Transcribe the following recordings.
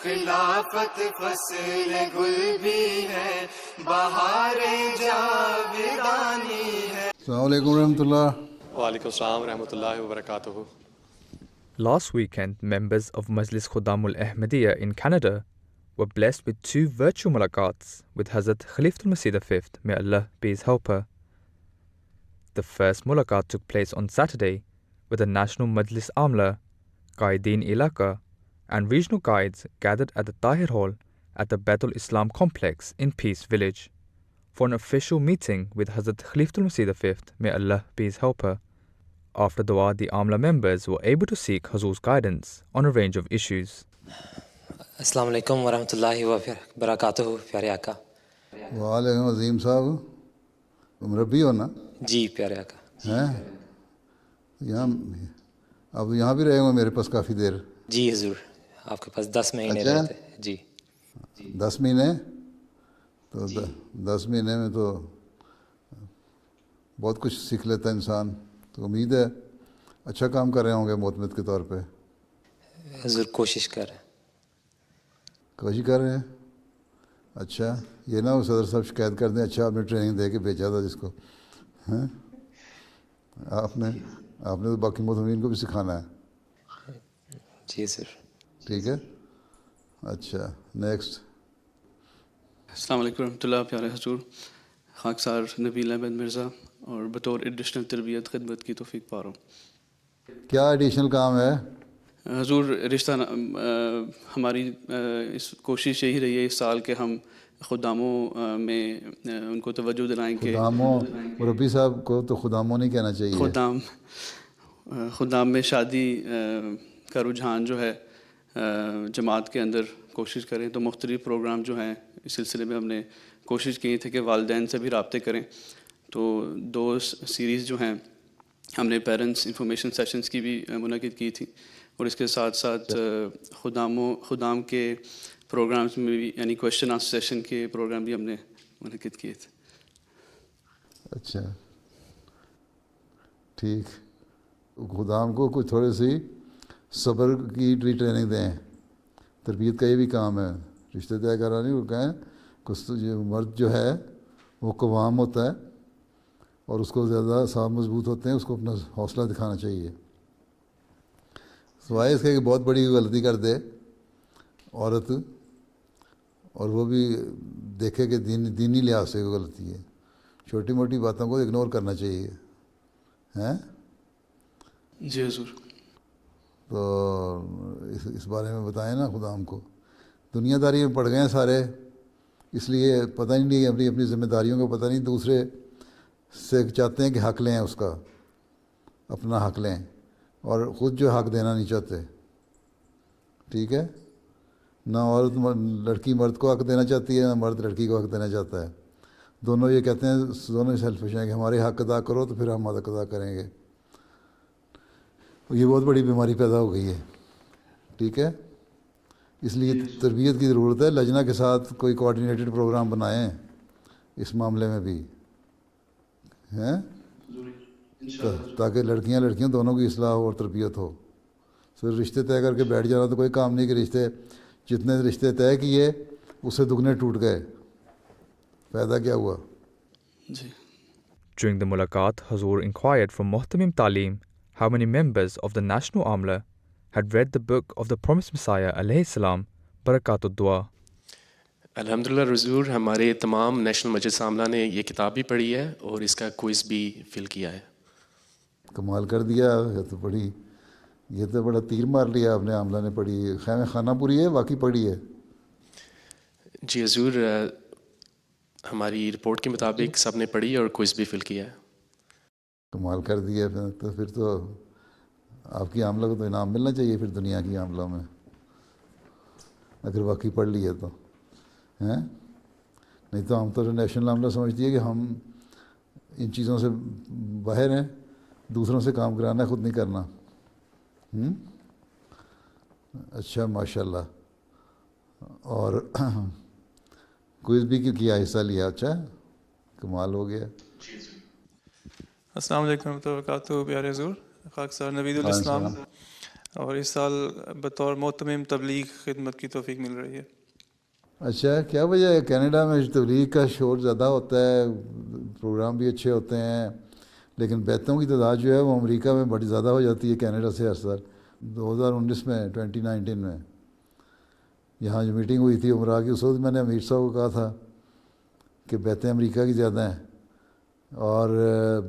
خلافت فصل گل بھی ہے، بہار جاودانی ہے. السلام علیکم ورحمۃ اللہ. وعلیکم السلام ورحمۃ اللہ وبرکاتہ. Last weekend, members of Majlis Khuddam al-Ahmadiyya in Canada were blessed with 2 virtual mulaqats with Hazrat Khalifatul Masih V, may Allah be his helper. The first mulaqat took place on Saturday with the National Majlis Amla, Qaideen Ilaka and regional guides gathered at the Tahir Hall at the Baitul Islam complex in Peace Village for an official meeting with Hazrat Khalifatul Masih V, may Allah be his helper. After dua, the Amla members were able to seek Hazur's guidance on a range of issues. السلام علیکم ورحمۃ اللہ وبرکاتہ. پیارے آقا. وعلیکم عظیم صاحب، مربی ہو نا؟ جی پیارے آقا. ہیں یہاں اب یہاں بھی رہے ہوں میرے پاس کافی دیر؟ جی حضور، آپ کے پاس 10 مہینے اچھا؟ رہتے. جی 10 مہینے تو 10 مہینے میں تو بہت کچھ سیکھ لیتا ہے انسان. تو امید ہے اچھا کام کر رہے ہوں گے معتمد کے طور پہ. حضور کوشش کر رہے ہیں. کوشش کر رہے ہیں. اچھا، یہ نہ ہو صدر صاحب شکایت کر دیں اچھا آپ نے ٹریننگ دے کے بھیجا تھا جس کو. ہیں آپ نے تو باقی معتمدین کو بھی سکھانا ہے. جی سر. ٹھیک ہے. اچھا نیکسٹ. السلام علیکم ورحمۃ اللہ. پیارے حضور، خاکسار نبیل احمد مرزا اور بطور ایڈیشنل تربیت خدمت کی توفیق پا رہا ہوں. کیا ایڈیشنل کام ہے؟ حضور رشتہ ہماری اس کوشش یہی رہی ہے اس سال کہ ہم خداموں میں ان کو توجہ دلائیں کہ خداموں، مربی صاحب کو تو خداموں نہیں کہنا چاہیے. خدام میں شادی کا رجحان جو ہے جماعت کے اندر کوشش کریں. تو مختلف پروگرام جو ہیں اس سلسلے میں ہم نے کوشش کی تھی کہ والدین سے بھی رابطے کریں. تو 2 سیریز جو ہیں ہم نے پیرنٹس انفارمیشن سیشنز کی بھی منعقد کی تھی، اور اس کے ساتھ ساتھ خدام کے پروگرامز میں بھی یعنی کویشچن آنسر سیشن کے پروگرام بھی ہم نے منعقد کیے تھے. اچھا ٹھیک. خدام کو کچھ تھوڑی سی صبر کی ٹریننگ دیں. تربیت کا یہ بھی کام ہے، رشتے طے کرنا نہیں. وہ کہیں کچھ مرد جو ہے وہ قوام ہوتا ہے اور اس کو زیادہ صاحب مضبوط ہوتے ہیں، اس کو اپنا حوصلہ دکھانا چاہیے. سوائے اس کے کہ بہت بڑی غلطی کر دے عورت اور وہ بھی دیکھے کہ دینی لحاظ سے غلطی ہے، چھوٹی موٹی باتوں کو اگنور کرنا چاہیے. ہیں جی حضور. تو اس بارے میں بتائیں نا خدام کو. دنیا داری میں پڑ گئے ہیں سارے، اس لیے پتہ ہی نہیں اپنی ذمہ داریوں کا پتہ نہیں. دوسرے سے چاہتے ہیں کہ حق لیں، اس کا اپنا حق لیں، اور خود جو حق دینا نہیں چاہتے. ٹھیک ہے. نہ عورت لڑکی مرد کو حق دینا چاہتی ہے، نہ مرد لڑکی کو حق دینا چاہتا ہے. دونوں یہ کہتے ہیں، دونوں سیلفش ہیں کہ ہمارے حق ادا کرو تو پھر ہم حق ادا کریں گے. یہ بہت بڑی بیماری پیدا ہو گئی ہے. ٹھیک ہے. اس لیے تربیت کی ضرورت ہے. لجنہ کے ساتھ کوئی کوآرڈینیٹڈ پروگرام بنائیں اس معاملے میں بھی ہیں، تاکہ لڑکیاں دونوں کی اصلاح اور تربیت ہو. صرف رشتے طے کر کے بیٹھ جانا تو کوئی کام نہیں کہ جتنے رشتے طے کیے اس سے دگنے ٹوٹ گئے. فائدہ کیا ہوا؟ جی. During the mulaqat, Hazur inquired from Muhtamim Talim how many members of the National Amla had read the book of the Promised Messiah alayhi salam, Barakatud Dua. الحمدللہ حضور، ہمارے تمام نیشنل مجلس عاملہ نے یہ کتاب بھی پڑھی ہے اور اس کا کوئز بھی فل کیا ہے. کمال کر دیا. یہ تو بڑا تیر مار لیا آپ نے. عاملہ نے پڑھی ہے، خیمہ خانہ پوری ہے، واقعی پڑھی ہے. جی حضور، ہماری رپورٹ کے مطابق سب نے پڑھی اور کوئز بھی فل کیا ہے. کمال کر دیا. پھر تو آپ کی عاملہ کو تو انعام ملنا چاہیے پھر دنیا کی عاملوں میں، اگر واقعی پڑھ لی ہے تو. ہیں نہیں تو ہم تو نیشنل عاملہ سمجھتی ہے کہ ہم ان چیزوں سے باہر ہیں، دوسروں سے کام کرانا ہے، خود نہیں کرنا. اچھا ماشاء اللہ. اور کوئز بھی کیا حصہ لیا؟ اچھا کمال ہو گیا. السلام علیکم ورحمۃ اللہ وبرکاتہ. پیارے حضور، خاکسار نوید الاسلام. اور اس سال بطور محتمم تبلیغ خدمت کی توفیق مل رہی ہے. اچھا، کیا وجہ ہے؟ کینیڈا میں تبلیغ کا شور زیادہ ہوتا ہے، پروگرام بھی اچھے ہوتے ہیں، لیکن بیتوں کی تعداد جو ہے وہ امریکہ میں بڑی زیادہ ہو جاتی ہے کینیڈا سے ہر سال. 2019 میں 2019 میں یہاں جو میٹنگ ہوئی تھی عمرہ کی، اس وقت میں نے امیر صاحب کو کہا تھا کہ بیتیں امریکہ کی زیادہ ہیں، اور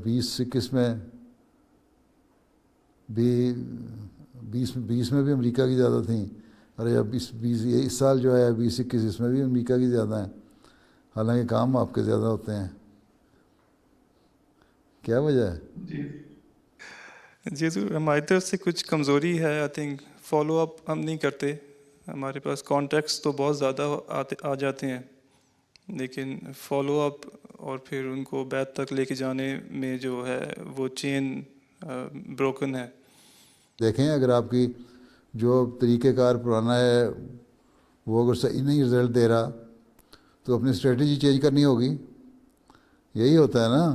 20-21 میں بھی 20 میں بھی امریکہ کی زیادہ تھیں، اور اب اس سال جو ہے 20-21 اس میں بھی امریکہ کی زیادہ ہیں، حالانکہ کام آپ کے زیادہ ہوتے ہیں. کیا وجہ ہے؟ جی ضرور، ہماری طرف سے کچھ کمزوری ہے. آئی تھنک فالو اپ ہم نہیں کرتے. ہمارے پاس کانٹیکٹس تو بہت زیادہ آ جاتے ہیں، لیکن فالو اپ اور پھر ان کو بیت تک لے کے جانے میں جو ہے وہ چین بروکن ہے. دیکھیں، اگر آپ کی جو طریقہ کار پرانا ہے وہ اگر صحیح نہیں رزلٹ دے رہا تو اپنی اسٹریٹجی چینج کرنی ہوگی. یہی ہوتا ہے نا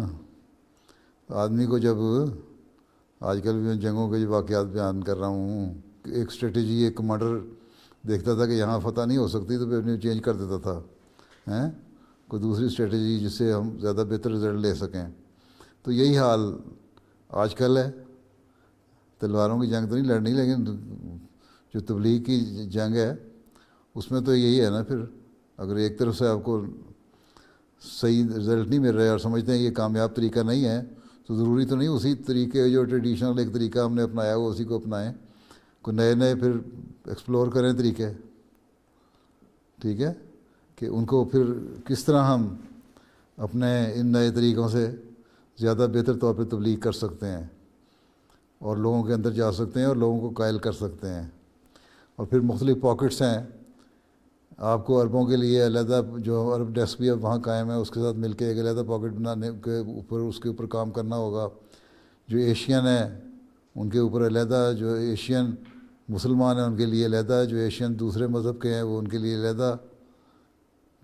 آدمی کو. جب آج کل بھی جنگوں کے جو واقعات بیان کر رہا ہوں، ایک اسٹریٹجی ایک کمانڈر دیکھتا تھا کہ یہاں فتح نہیں ہو سکتی تو پھر اپنی چینج کر دیتا تھا، کوئی دوسری اسٹریٹجی جس سے ہم زیادہ بہتر رزلٹ لے سکیں. تو یہی حال آج کل ہے. تلواروں کی جنگ تو نہیں لڑنی، لیکن جو تبلیغ کی جنگ ہے اس میں تو یہی ہے نا. پھر اگر ایک طرف سے آپ کو صحیح رزلٹ نہیں مل رہا اور سمجھتے ہیں یہ کامیاب طریقہ نہیں ہے، تو ضروری تو نہیں اسی طریقے جو ٹریڈیشنل ایک طریقہ ہم نے اپنایا وہ اسی کو اپنائیں. کوئی نئے نئے پھر ایکسپلور کریں طریقے، ٹھیک ہے، کہ ان کو پھر کس طرح ہم اپنے ان نئے طریقوں سے زیادہ بہتر طور پہ تبلیغ کر سکتے ہیں اور لوگوں کے اندر جا سکتے ہیں اور لوگوں کو قائل کر سکتے ہیں. اور پھر مختلف پاکٹس ہیں. آپ کو عربوں کے لیے علیحدہ جو عرب ڈیسک بھی اب وہاں قائم ہے اس کے ساتھ مل کے ایک علیحدہ پاکٹ بنانے کے اوپر اس کے اوپر کام کرنا ہوگا. جو ایشین ہیں ان کے اوپر علیحدہ، جو ایشین مسلمان ہیں ان کے لیے علیحدہ، جو ایشین دوسرے مذہب کے ہیں وہ ان کے لیے علیحدہ،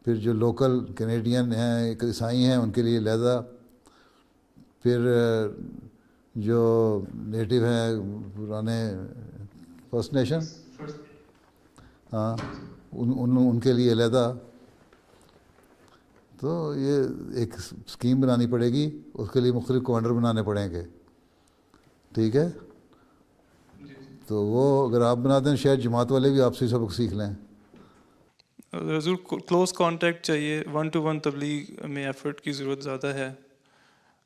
پھر جو لوکل کینیڈین ہیں عیسائی ہیں ان کے لیے علیحدہ، پھر جو نیٹو ہیں پرانے فرسٹ نیشن، ہاں ان کے لیے علیحدہ. تو یہ ایک اسکیم بنانی پڑے گی، اس کے لیے مختلف کمانڈر بنانے پڑیں گے، ٹھیک ہے. تو وہ اگر آپ بناتے ہیں شاید جماعت والے بھی آپ سے سبق سیکھ لیں. حضور کلوز کانٹیکٹ چاہیے، 1-to-1 تبلیغ میں ایفرٹ کی ضرورت زیادہ ہے.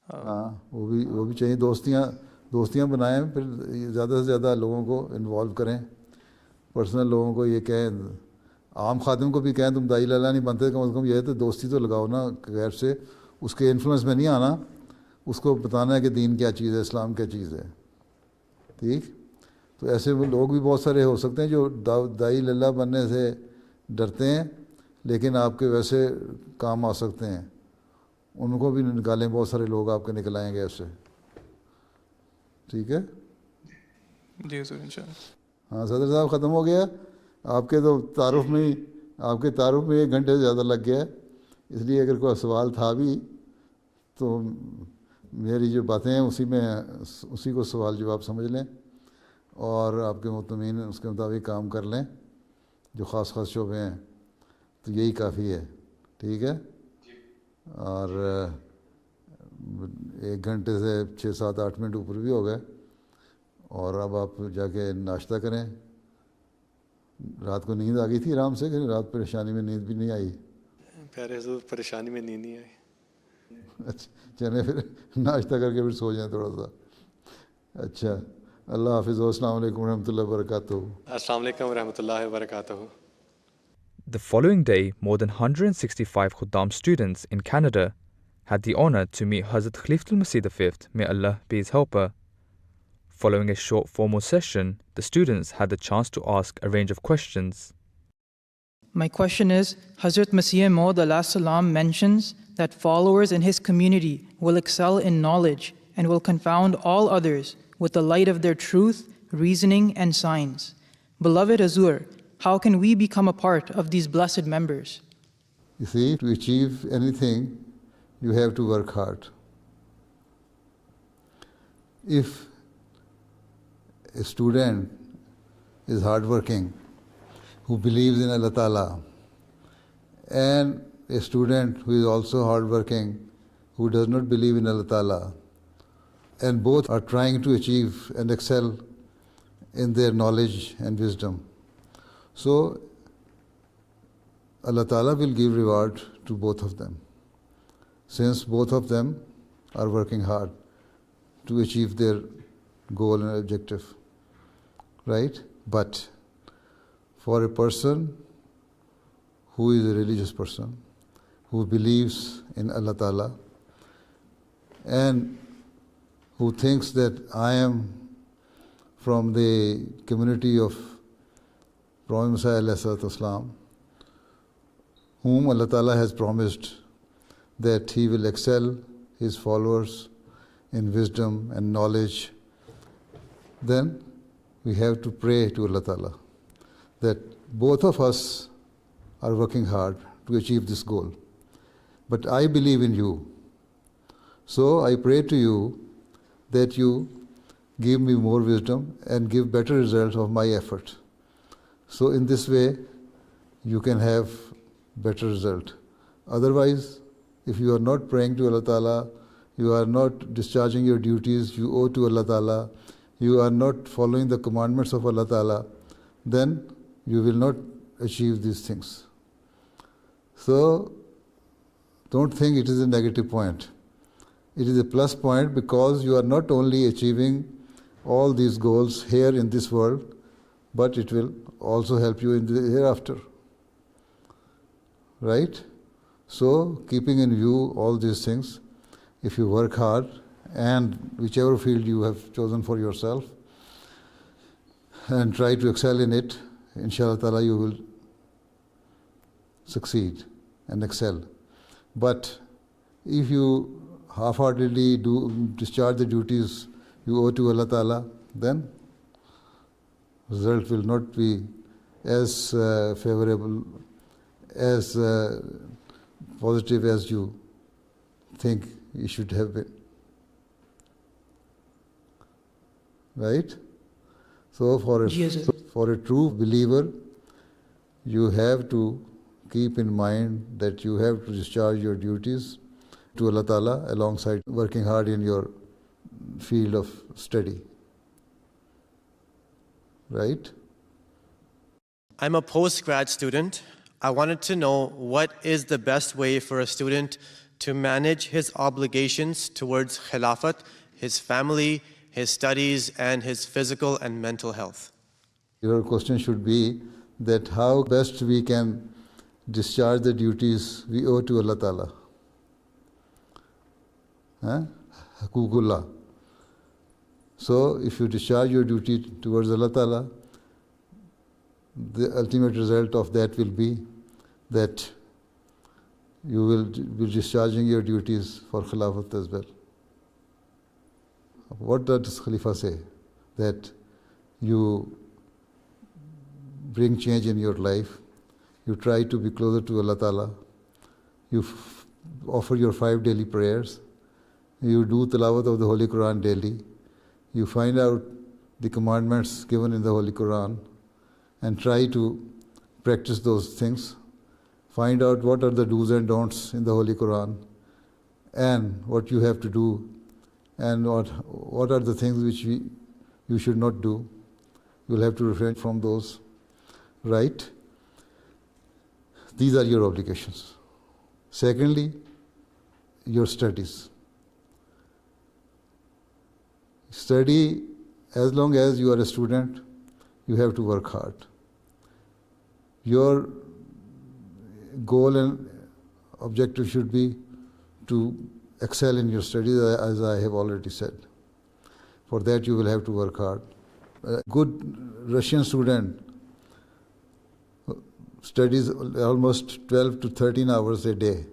ہاں وہ بھی چاہیے. دوستیاں بنائیں، پھر زیادہ سے زیادہ لوگوں کو انوالو کریں. پرسنل لوگوں کو یہ کہیں، عام خادم کو بھی کہیں تم داعی لالا نہیں بنتے، کم از کم یہ ہے تو دوستی تو لگاؤ نا غیر سے. اس کے انفلوئنس میں نہیں آنا، اس کو بتانا ہے کہ دین کیا چیز ہے، اسلام کیا چیز ہے، ٹھیک. تو ایسے وہ لوگ بھی بہت سارے ہو سکتے ہیں جو داعی لالا بننے سے ڈرتے ہیں لیکن آپ کے ویسے کام آ سکتے ہیں. ان کو بھی نکالیں، بہت سارے لوگ آپ کے نکل آئیں گے ایسے، ٹھیک ہے. جی سر انشاءاللہ. ہاں صدر صاحب ختم ہو گیا. آپ کے تو تعارف میں 1 گھنٹے سے زیادہ لگ گیا ہے، اس لیے اگر کوئی سوال تھا بھی تو میری جو باتیں ہیں اسی کو سوال جواب سمجھ لیں اور آپ کے مطمئن اس کے مطابق کام کر لیں جو خاص شعبے ہیں. تو یہی کافی ہے، ٹھیک ہے. اور 1 گھنٹے سے 6-7-8 منٹ اوپر بھی ہو گئے، اور اب آپ جا کے ناشتہ کریں. رات کو نیند آ گئی تھی آرام سے کہ رات پریشانی میں نیند بھی نہیں آئی؟ پیارے حضور پریشانی میں نیند نہیں آئی. اچھا چلیں پھر ناشتہ کر کے پھر سو جائیں تھوڑا سا. اچھا، اللہ حافظ. السلام علیکم ورحمۃ اللہ وبرکاتہ. السلام علیکم ورحمۃ اللہ وبرکاتہ. The following day, more than 165 Khuddam students in Canada had the honor to meet Hazrat Khalifatul Masih V, may Allah be his helper. Following a short formal session, the students had the chance to ask a range of questions. My question is, Hazrat Masih Maud alayhi salam mentions that followers in his community will excel in knowledge and will confound all others with the light of their truth, reasoning, and science. Beloved Hazur, how can we become a part of these blessed members? You see, to achieve anything, you have to work hard. If a student is hardworking, who believes in Allah Ta'ala, and a student who is also hardworking, who does not believe in Allah Ta'ala, and both are trying to achieve and excel in their knowledge and wisdom. So Allah Ta'ala will give reward to both of them, since both of them are working hard to achieve their goal and objective, right? But for a person who is a religious person, who believes in Allah Ta'ala, and who thinks that I am from the community of Prophet Messiah ﷺ, whom Allah Ta'ala has promised that He will excel His followers in wisdom and knowledge, then we have to pray to Allah Ta'ala that both of us are working hard to achieve this goal. But I believe in you. So I pray to you that you give me more wisdom and give better results of my effort. So in this way, you can have better result. Otherwise, if you are not praying to Allah Ta'ala, you are not discharging your duties you owe to Allah Ta'ala, you are not following the commandments of Allah Ta'ala, then you will not achieve these things. So, don't think it is a negative point. It is a plus point because you are not only achieving all these goals here in this world, but it will also help you in the hereafter. Right? So, keeping in view all these things, if you work hard and whichever field you have chosen for yourself and try to excel in it, inshallah ta'ala you will succeed and excel. But if you half-heartedly discharge the duties you owe to Allah Ta'ala, then result will not be as favorable, as positive as you think it should have been. Right? So for a true believer, you have to keep in mind that you have to discharge your duties to Allah Ta'ala alongside working hard in your field of study. Right? I'm a postgrad student. I wanted to know what is the best way for a student to manage his obligations towards Khilafat, his family, his studies, and his physical and mental health. Your question should be that how best we can discharge the duties we owe to Allah Ta'ala. Hakukullah. So if you discharge your duty towards Allah Ta'ala, the ultimate result of that will be that you will be discharging your duties for Khilafat as well. What does Khalifa say? That you bring change in your life, you try to be closer to Allah Ta'ala, you offer your 5 daily prayers, you do tilawat of the Holy Quran daily, you find out the commandments given in the Holy Quran and try to practice those things. Find out what are the do's and don'ts in the Holy Quran and what you have to do and what are the things which you should not do. You will have to refrain from those. Right? These are your obligations. Secondly, your studies. Study, as long as you are a student, you have to work hard. Your goal and objective should be to excel in your studies, as I have already said. For that you will have to work hard. A good Russian student studies almost 12 to 13 hours a day.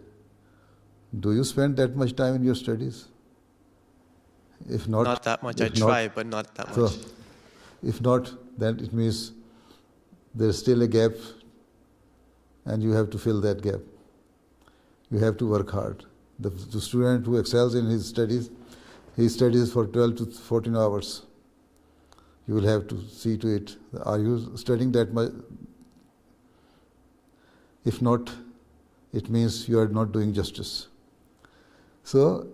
Do you spend that much time in your studies? If not, not that much. I try, but not that much. So, if not, then it means there's still a gap and you have to fill that gap. You have to work hard. The student who excels in his studies, he studies for 12 to 14 hours. You will have to see to it. Are you studying that much? If not, it means you are not doing justice. So,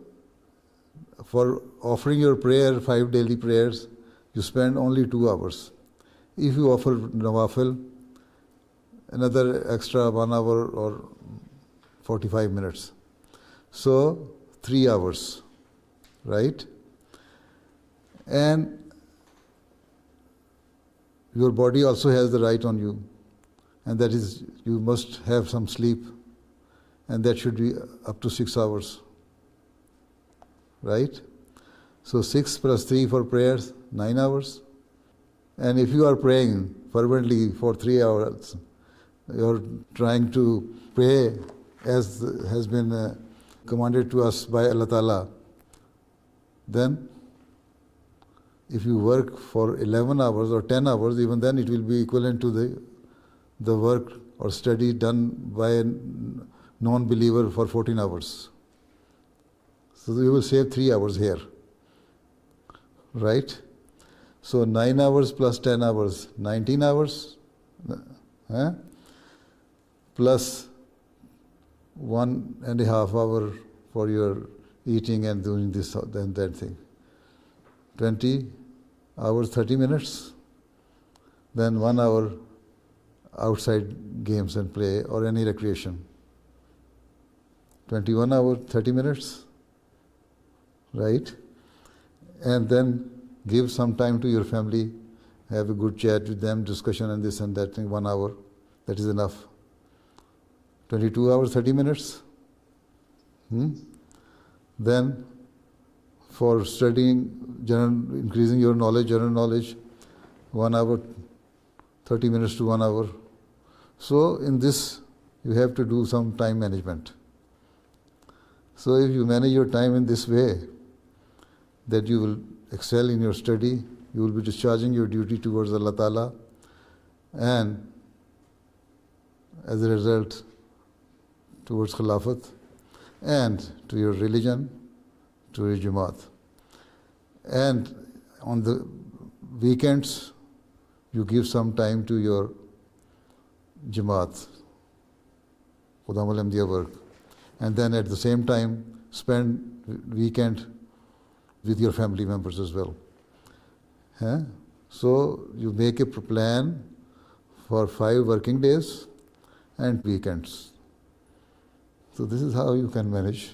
for offering your prayer, 5 daily prayers, you spend only 2 hours. If you offer nawafil, another extra 1 hour or 45 minutes. So, 3 hours, right? And your body also has the right on you, and that is, you must have some sleep, and that should be up to 6 hours, right? So 6 plus 3 for prayers, 9 hours. And if you are praying fervently for 3 hours, you're trying to pray as has been commanded to us by Allah Ta'ala, then if you work for 11 hours or 10 hours, even then it will be equivalent to the work or study done by a non-believer for 14 hours. So you will save 3 hours here, right? So 9 hours plus 10 hours, 19 hours, plus 1.5 hour for your eating and doing this and that thing. 20 hours, 30 minutes, then 1 hour outside games and play or any recreation. 21 hours, 30 minutes, right? And then give some time to your family, have a good chat with them, discussion and this and that thing, 1 hour, that is enough. 22 hours, 30 minutes. Then for studying, increasing your knowledge, general knowledge, 1 hour, 30 minutes to 1 hour. So in this, you have to do some time management. So if you manage your time in this way, that you will excel in your study, you will be discharging your duty towards Allah Ta'ala, and as a result, towards Khilafat, and to your religion, to your Jamaat. And on the weekends, you give some time to your Jamaat, Khuddam al-Ahmadiyya work. And then at the same time, spend weekend with your family members as well. So you make a plan for 5 working days and weekends. So this is how you can manage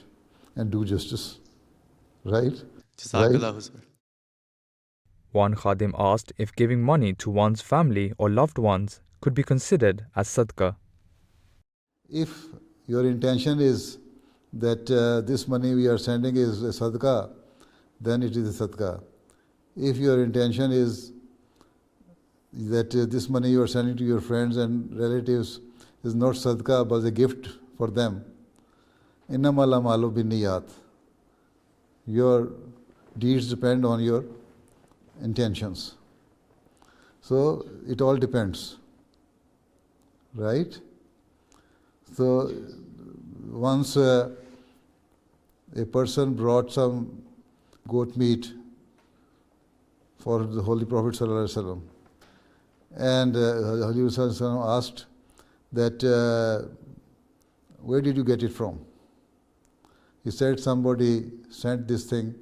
and do justice, right? Jazakallah. One Khadim asked if giving money to one's family or loved ones could be considered as sadaqah. If your intention is that this money we are sending is a sadaqah, then it is a sadaqah. If your intention is that this money you are sending to your friends and relatives is not sadaqah but a gift for them, innamal a'malu binniyat. Your deeds depend on your intentions. So it all depends, right? So once a person brought some goat meat for the Holy Prophet ﷺ, and Holy Prophet ﷺ asked that, where did you get it from? He said, somebody sent this thing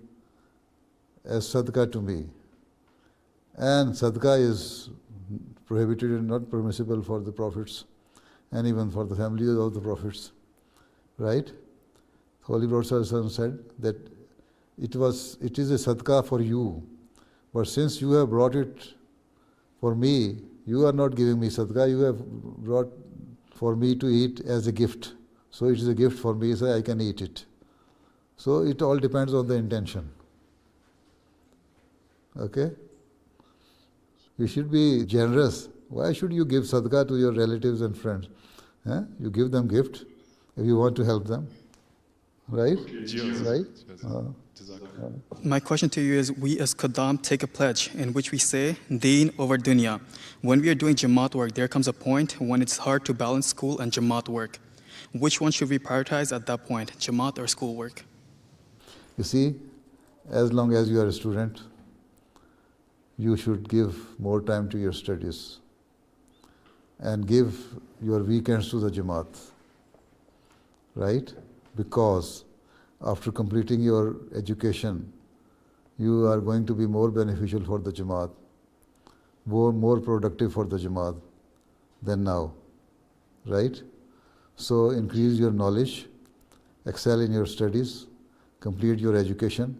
as sadaqah to me. And sadaqah is prohibited and not permissible for the prophets and even for the families of the prophets, right? Holy Prophet ﷺ said that it is a sadaqah for you, but since you have brought it for me, you are not giving me sadaqah, you have brought for me to eat as a gift. So it is a gift for me, so I can eat it. So it all depends on the intention. Okay? You should be generous. Why should you give sadaqah to your relatives and friends? You give them gift if you want to help them. Right? Right? My question to you is, we as Khuddam take a pledge in which we say, Deen over dunya. When we are doing Jamaat work, there comes a point when it's hard to balance school and Jamaat work. Which one should we prioritize at that point, Jamaat or school work? You see, as long as you are a student, you should give more time to your studies and give your weekends to the Jamaat, right? Because after completing your education, you are going to be more beneficial for the Jamaat, more productive for the Jamaat than now, right? So increase your knowledge, excel in your studies, complete your education,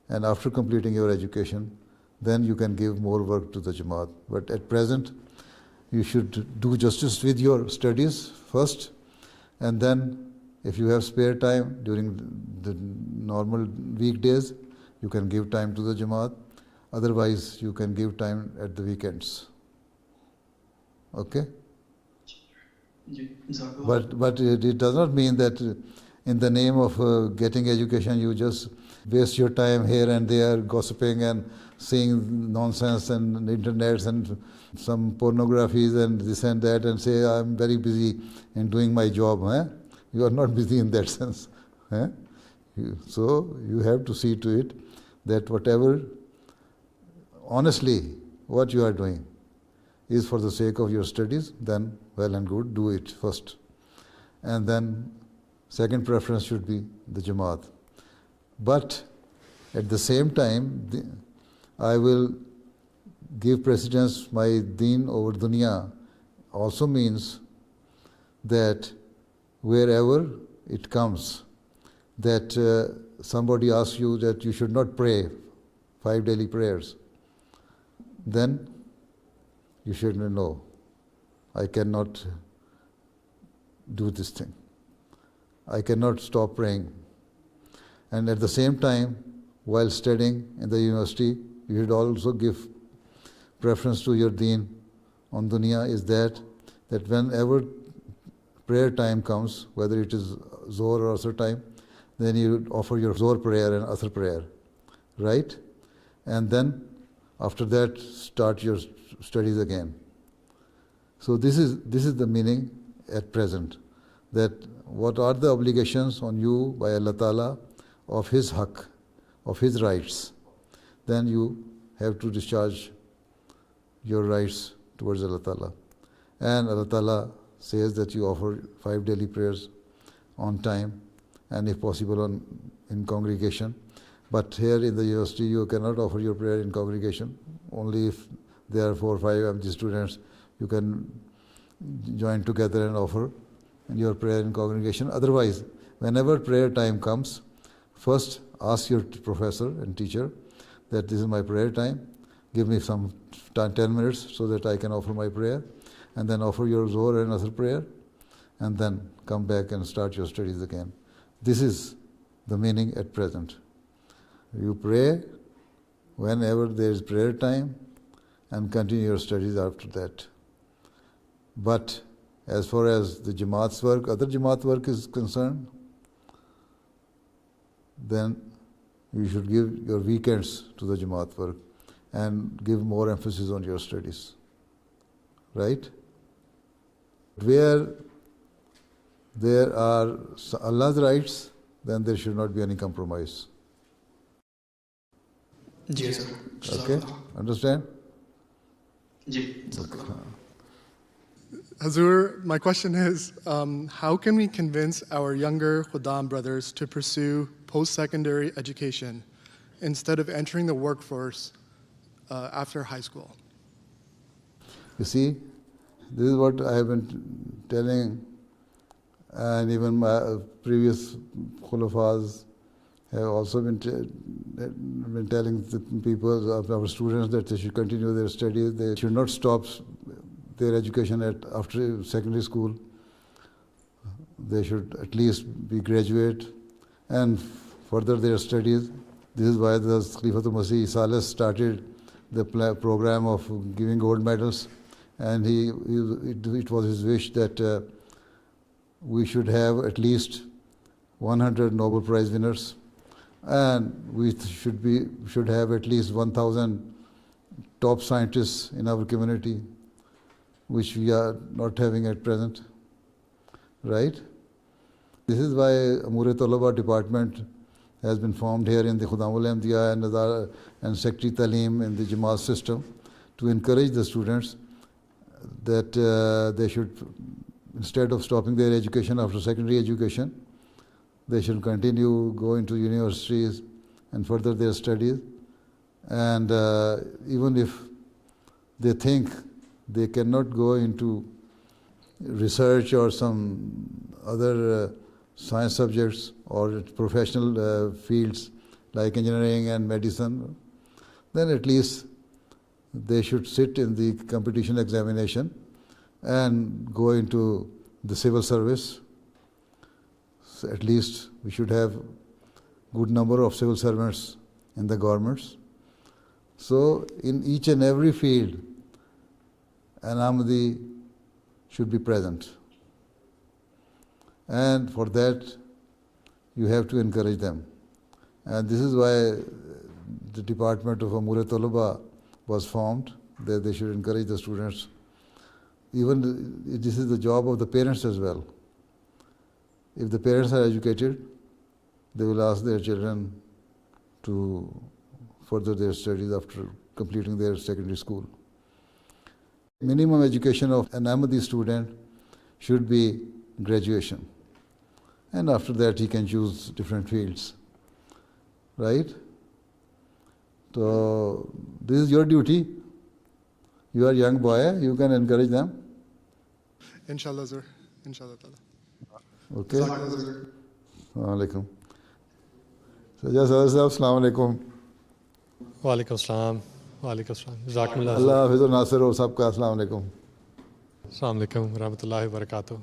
and after completing your education, then you can give more work to the Jamaat. But at present, you should do justice with your studies first, and then if you have spare time during the normal weekdays, you can give time to the Jamaat. Otherwise, you can give time at the weekends. Okay? But it does not mean that in the name of getting education, you just waste your time here and there gossiping and seeing nonsense and internets and some pornographies and this and that and say, I'm very busy in doing my job. Eh? You are not busy in that sense. Eh? So you have to see to it that whatever, honestly, what you are doing is for the sake of your studies, then well and good, do it first. And then second preference should be the Jamaat. But at the same time, I will give precedence my deen over dunya also means that wherever it comes, that somebody asks you that you should not pray 5 daily prayers, then you should know, I cannot do this thing. I cannot stop praying. And at the same time, while studying in the university, you should also give preference to your deen on dunya is that whenever prayer time comes, whether it is Zohr or Asr time, then you offer your Zohr prayer and Asr prayer, right? And then after that, start your studies again. So this is the meaning at present, that what are the obligations on you by Allah Ta'ala of His haqq, of His rights, then you have to discharge your rights towards Allah Ta'ala. And Allah Ta'ala says that you offer 5 daily prayers on time and if possible in congregation. But here in the university you cannot offer your prayer in congregation. Only if there are 4 or 5 MG students, you can join together and offer your prayer in congregation. Otherwise, whenever prayer time comes, first ask your professor and teacher that this is my prayer time, give me some 10 minutes so that I can offer my prayer, and then offer your Zohr and Asr prayer, and then come back and start your studies again. This is the meaning at present. You pray whenever there is prayer time and continue your studies after that. But as far as the Jamaat's work, other Jamaat work is concerned, then you should give your weekends to the Jamaat work and give more emphasis on your studies. Right? Where there are Allah's rights, then there should not be any compromise. Yes, sir. Okay? Understand? Hazur, my question is, how can we convince our younger Khuddam brothers to pursue post-secondary education instead of entering the workforce after high school? You see, this is what I have been telling, and even my previous khulafas have also been telling the people, of our students, that they should continue their studies. They should not stop their education after secondary school. They should at least be graduate and further their studies. This is why the Khalifatul Masih Salis started the program of giving gold medals, and it was his wish that we should have at least 100 Nobel Prize winners, and we should have at least 1,000 top scientists in our community, which we are not having at present, right? This is why Amur-e Talaba department has been formed here in the Khuddam al-Ahmadiyya and Secretary Talim in the Jamaat system to encourage the students that they should, instead of stopping their education after secondary education, they should continue, go into universities and further their studies. And even if they think they cannot go into research or some other science subjects or professional fields like engineering and medicine, then at least they should sit in the competition examination and go into the civil service. So at least we should have good number of civil servants in the governments. So in each and every field, an Ahmadi should be present. And for that, you have to encourage them. And this is why the Department of Amur Talaba was formed, that they should encourage the students. Even this is the job of the parents as well. If the parents are educated, they will ask their children to further their studies after completing their secondary school. Minimum education of an Ahmadi student should be graduation. And after that he can choose different fields. Right? So this is your duty. You are a young boy, you can encourage them. Inshallah, sir. Inshallah. Okay. Assalamu alaikum. Sajjad Sadar Sahab, Assalamu alaikum. وعلیکم السلام. وعلیکم السلام. جزاکم اللہ. اللہ حافظ و ناصر و سب کا السلام علیکم. السلام علیکم ورحمۃ اللہ وبرکاتہ.